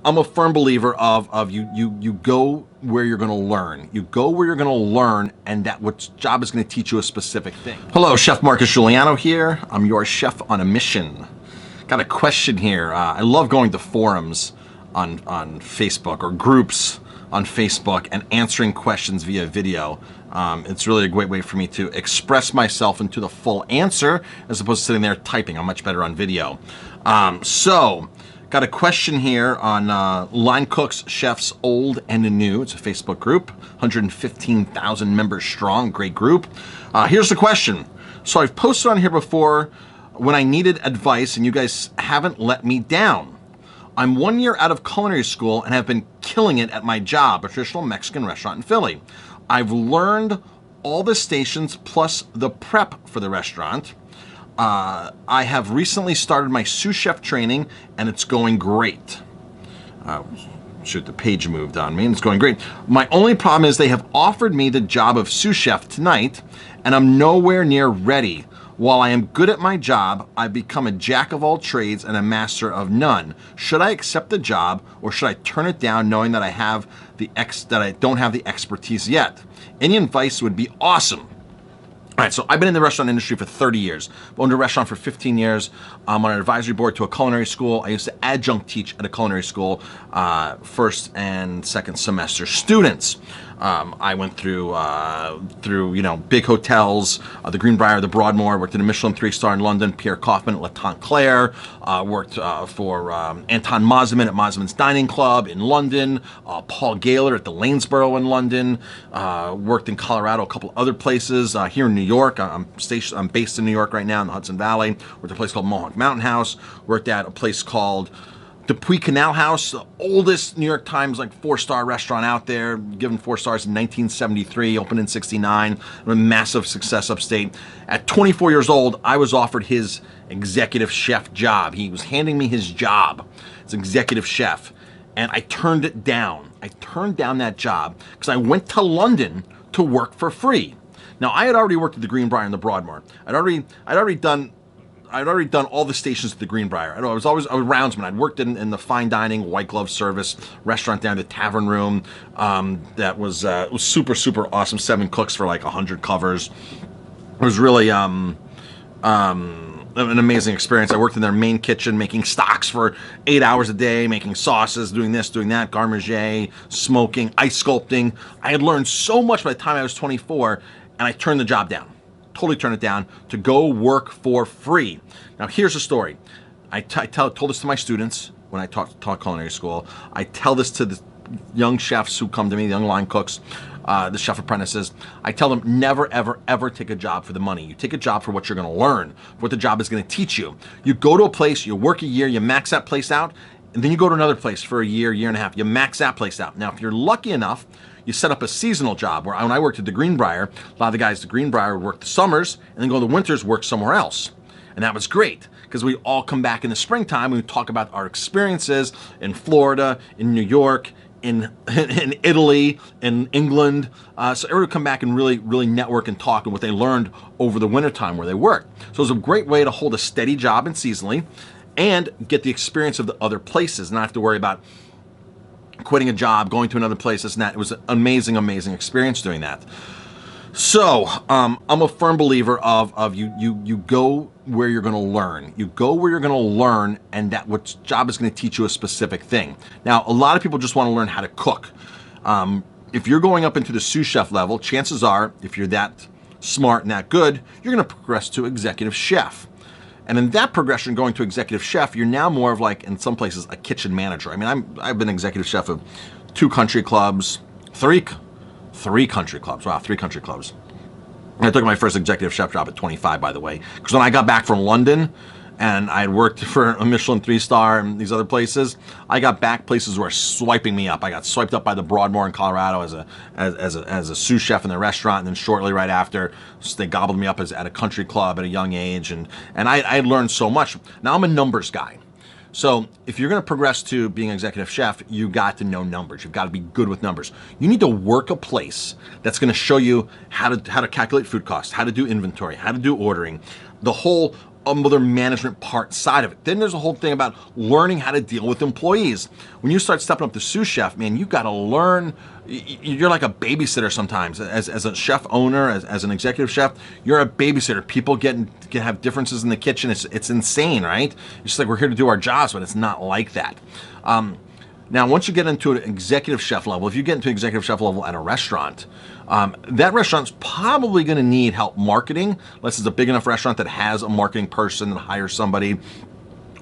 I'm a firm believer of you go where you're going to learn. You go where you're going to learn, and that what job is going to teach you a specific thing. Hello, Chef Marcus Guiliano here. I'm your chef on a mission. Got a question here. I love going to forums on Facebook or groups on Facebook and answering questions via video. It's really a great way for me to express myself into the full answer as opposed to sitting there typing. I'm much better on video. So, got a question here on Line Cooks, Chefs Old and New. It's a Facebook group, 115,000 members strong, great group. Here's the question. So I've posted on here before when I needed advice and you guys haven't let me down. I'm 1 year out of culinary school and have been killing it at my job, a traditional Mexican restaurant in Philly. I've learned all the stations plus the prep for the restaurant. I have recently started my sous chef training and it's going great. Shoot, the page moved on me and it's going great. My only problem is they have offered me the job of sous chef tonight and I'm nowhere near ready. While I am good at my job, I've become a jack of all trades and a master of none. Should I accept the job or should I turn it down knowing that I don't have the expertise yet? Any advice would be awesome. All right, so I've been in the restaurant industry for 30 years. I've owned a restaurant for 15 years. I'm on an advisory board to a culinary school. I used to adjunct teach at a culinary school, first and second semester students. I went through big hotels, the Greenbrier, the Broadmoor, worked in a Michelin 3-star in London, Pierre Kaufman at La Tante Claire, worked for Anton Mosman at Mosman's Dining Club in London, Paul Gaylor at the Lanesborough in London, worked in Colorado, a couple other places, here in New York. I'm based in New York right now in the Hudson Valley. Worked at a place called Mohawk Mountain House, worked at a place called Dupuy Canal House, the oldest New York Times 4-star restaurant out there, given 4 stars in 1973, opened in 69, a massive success upstate. At 24 years old, I was offered his executive chef job. He was handing me his job as executive chef, and I turned it down. I turned down that job because I went to London to work for free. Now, I had already worked at the Greenbrier and the Broadmoor. I'd already done all the stations at the Greenbrier. I was always a roundsman. I'd worked in the fine dining, white glove service restaurant down the Tavern Room. That was super, super awesome. 7 cooks for 100 covers. It was really an amazing experience. I worked in their main kitchen, making stocks for 8 hours a day, making sauces, doing this, doing that, garde manger, smoking, ice sculpting. I had learned so much by the time I was 24, and I turned the job down. Totally turn it down to go work for free. Now here's the story. I told this to my students when I taught culinary school. I tell this to the young chefs who come to me, the young line cooks, the chef apprentices. I tell them never, ever, ever take a job for the money. You take a job for what you're going to learn, for what the job is going to teach you. You go to a place, you work a year, you max that place out, and then you go to another place for a year, year and a half. You max that place out. Now, if you're lucky enough, you set up a seasonal job where when I worked at the Greenbrier, a lot of the guys at the Greenbrier would work the summers and then go to the winters, work somewhere else. And that was great because we all come back in the springtime and we talk about our experiences in Florida, in New York, in Italy, in England. So everyone would come back and really network and talk and what they learned over the wintertime where they worked. So it was a great way to hold a steady job and seasonally and get the experience of the other places, not have to worry about quitting a job, going to another place, this and that. It was an amazing, amazing experience doing that. So I'm a firm believer of you go where you're going to learn. You go where you're going to learn, and that what job is going to teach you a specific thing. Now, a lot of people just want to learn how to cook. If you're going up into the sous chef level, chances are, if you're that smart and that good, you're going to progress to executive chef. And in that progression, going to executive chef, you're now more of in some places, a kitchen manager. I mean, I've been executive chef of 2 country clubs, 3 country clubs. Wow, 3 country clubs. I took my first executive chef job at 25, by the way, because when I got back from London and I had worked for a Michelin 3-star and these other places, I got back places were swiping me up. I got swiped up by the Broadmoor in Colorado as a sous chef in the restaurant, and then shortly right after, they gobbled me up at a country club at a young age, and I had learned so much. Now I'm a numbers guy. So if you're going to progress to being an executive chef, you got to know numbers. You've got to be good with numbers. You need to work a place that's going to show you how to calculate food costs, how to do inventory, how to do ordering, the whole other management part side of it. Then there's a whole thing about learning how to deal with employees. When you start stepping up to sous chef, man, you got to learn. You're like a babysitter sometimes. As a chef owner, as an executive chef, you're a babysitter. People can have differences in the kitchen. It's insane, right? It's just like, we're here to do our jobs, but it's not like that. Now, once you get into an executive chef level, if you get into an executive chef level at a restaurant, that restaurant's probably going to need help marketing, unless it's a big enough restaurant that has a marketing person and hires somebody.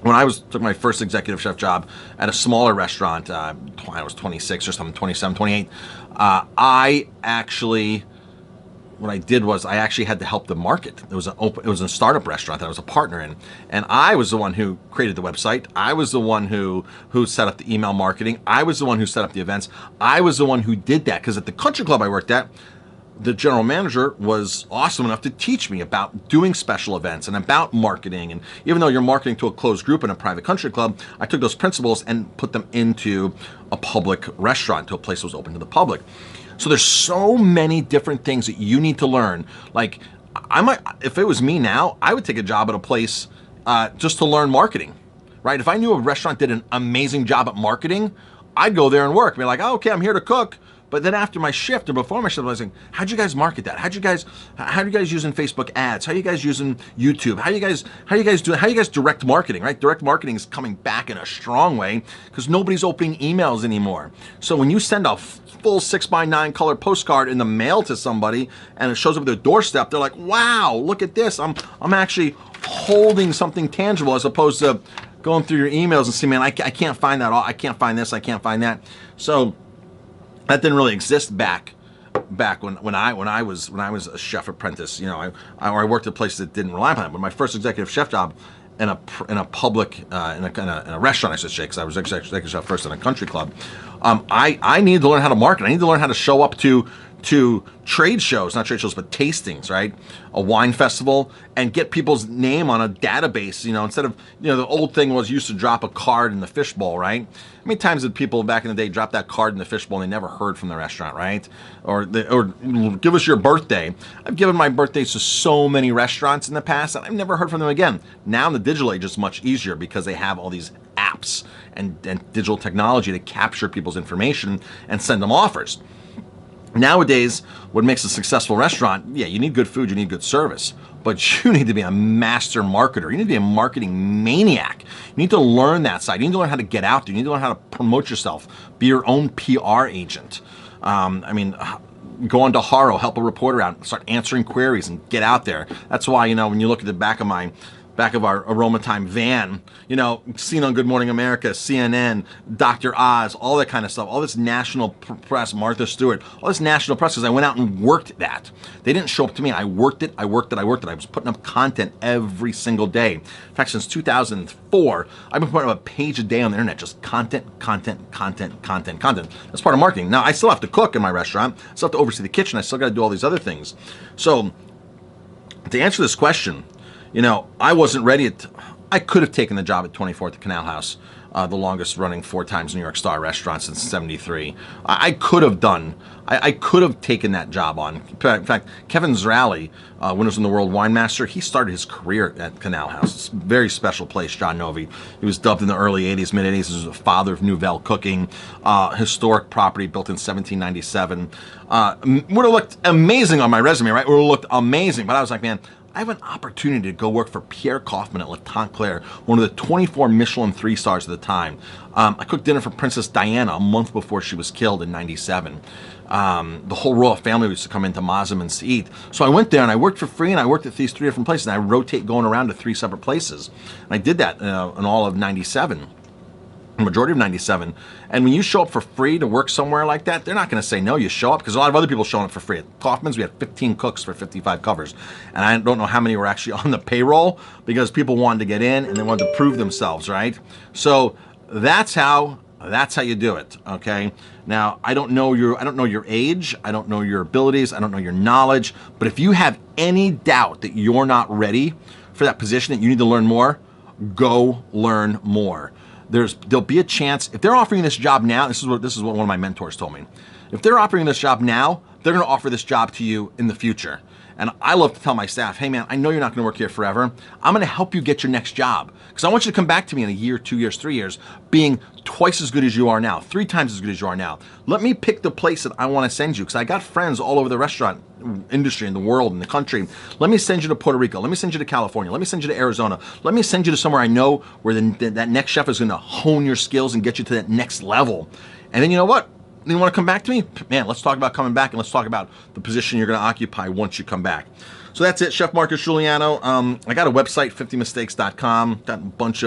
When I took my first executive chef job at a smaller restaurant, I was 26 or something, 27, 28, what I did was I actually had to help them market. It was a startup restaurant that I was a partner in, and I was the one who created the website. I was the one who set up the email marketing. I was the one who set up the events. I was the one who did that, because at the country club I worked at, the general manager was awesome enough to teach me about doing special events and about marketing. And even though you're marketing to a closed group in a private country club, I took those principles and put them into a public restaurant, to a place that was open to the public. So there's so many different things that you need to learn. Like, if it was me now, I would take a job at a place just to learn marketing, right? If I knew a restaurant did an amazing job at marketing, I'd go there and work. Be like, oh, okay, I'm here to cook. But then after my shift or before my shift, I was like, how'd you guys market that? How are you guys using Facebook ads? How are you guys using YouTube? How you guys direct marketing, right? Direct marketing is coming back in a strong way, because nobody's opening emails anymore. So when you send a full 6x9 color postcard in the mail to somebody and it shows up at their doorstep, they're like, wow, look at this. I'm actually holding something tangible, as opposed to going through your emails and see, man, I can't find that. I can't find this. I can't find that. So that didn't really exist back when I was a chef apprentice. You know, I worked at places that didn't rely on it. But my first executive chef job in a public in a restaurant, I should say, because I was executive chef first in a country club. I needed to learn how to market. I needed to learn how to show up to trade shows, not trade shows, but tastings, right? A wine festival, and get people's name on a database, you know, instead of, you know, the old thing was you used to drop a card in the fishbowl, right? How many times did people back in the day drop that card in the fishbowl and they never heard from the restaurant, right? Or give us your birthday. I've given my birthdays to so many restaurants in the past and I've never heard from them again. Now in the digital age, it's much easier, because they have all these apps and digital technology to capture people's information and send them offers. Nowadays, what makes a successful restaurant, yeah, you need good food, you need good service, but you need to be a master marketer. You need to be a marketing maniac. You need to learn that side. You need to learn how to get out there. You need to learn how to promote yourself, be your own PR agent. Go on to Haro, help a reporter out, start answering queries and get out there. That's why, you know, when you look at the back of our Aroma Time van, you know, seen on Good Morning America, CNN, Dr. Oz, all that kind of stuff, all this national press, Martha Stewart, all this national press, because I went out and worked that. They didn't show up to me. I worked it. I was putting up content every single day. In fact, since 2004, I've been putting up a page a day on the internet, just content. That's part of marketing. Now, I still have to cook in my restaurant. I still have to oversee the kitchen. I still got to do all these other things. So, to answer this question, you know, I wasn't ready. I could have taken the job at 24 at the Canal House, the longest running 4 times New York Star restaurant since '73. I could have taken that job on. In fact, Kevin Zralli, Winners in the World Wine Master, he started his career at Canal House. It's a very special place, John Novi. He was dubbed in the early 80s, mid 80s as the father of Nouvelle cooking. Historic property built in 1797. Would have looked amazing on my resume, right? Would have looked amazing. But I was like, man, I have an opportunity to go work for Pierre Kaufman at Le Temps Clair, one of the 24 Michelin 3 stars at the time. I cooked dinner for Princess Diana a month before she was killed in '97. The whole royal family used to come into Mazamans to eat. So I went there and I worked for free, and I worked at these 3 different places. And I rotate going around to 3 separate places. And I did that in all of '97. Majority of '97. And when you show up for free to work somewhere like that, they're not going to say no. You show up, because a lot of other people showing up for free. At Kaufman's, we had 15 cooks for 55 covers, and I don't know how many were actually on the payroll, because people wanted to get in and they wanted to prove themselves, right? So that's how you do it. Okay. Now, I don't know your age, I don't know your abilities, I don't know your knowledge, but if you have any doubt that you're not ready for that position, that you need to learn more, go learn more. There'll be a chance, if they're offering this job now, this is what one of my mentors told me. If they're offering this job now, they're going to offer this job to you in the future. And I love to tell my staff, hey man, I know you're not going to work here forever. I'm going to help you get your next job because I want you to come back to me in a year, 2 years, 3 years, being twice as good as you are now, 3 times as good as you are now. Let me pick the place that I want to send you because I got friends all over the restaurant industry in the world, in the country. Let me send you to Puerto Rico. Let me send you to California. Let me send you to Arizona. Let me send you to somewhere I know where that next chef is going to hone your skills and get you to that next level. And then you know what? You want to come back to me? Man, let's talk about coming back and let's talk about the position you're going to occupy once you come back. So that's it, Chef Marcus Guiliano. I got a website, 50mistakes.com. Got a bunch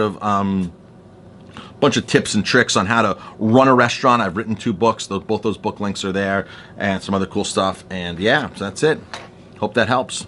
of tips and tricks on how to run a restaurant. I've written 2 books. Both those book links are there and some other cool stuff. And yeah, so that's it. Hope that helps.